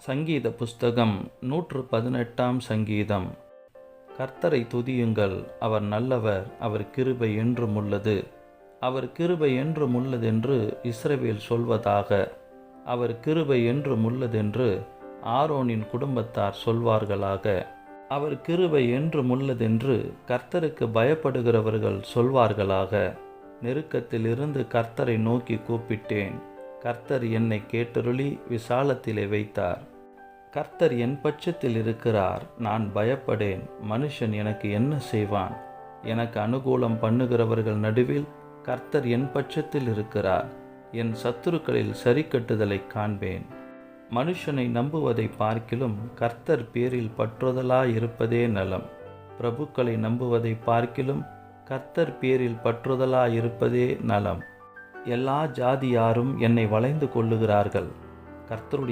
சங்கீத புஸ்தகம் 118 சங்கீதம். கர்த்தரை துதியுங்கள், அவர் நல்லவர், அவர் கிருபை என்றும் உள்ளது. அவர் கிருபை என்றும் உள்ளதென்று இஸ்ரவேல் சொல்வதாக. அவர் கிருபை என்றும் உள்ளதென்று ஆரோனின் குடும்பத்தார் சொல்வார்களாக. அவர் கிருபை என்றும் உள்ளதென்று கர்த்தருக்கு பயப்படுகிறவர்கள் சொல்வார்களாக. நெருக்கத்திலிருந்து கர்த்தரை நோக்கி கூப்பிட்டேன். கர்த்தர் என்னை கேட்டருளி விசாலத்திலே வைத்தார். கர்த்தர் என் பட்சத்தில் இருக்கிறார், நான் பயப்படேன். மனுஷன் எனக்கு என்ன செய்வான்? எனக்கு அனுகூலம் பண்ணுகிறவர்கள் நடுவில் கர்த்தர் என் பட்சத்தில் இருக்கிறார். என் சத்துருக்களில் சரிக்கட்டுதலை காண்பேன். மனுஷனை நம்புவதை பார்க்கிலும் கர்த்தர் பேரில் பற்றுதலாயிருப்பதே நலம். பிரபுக்களை நம்புவதை பார்க்கிலும் கர்த்தர் பேரில் பற்றுதலாயிருப்பதே நலம். எல்லா ஜாதியாரும் என்னை வளைந்து கொள்ளுகிறார்கள். கர்த்தருடைய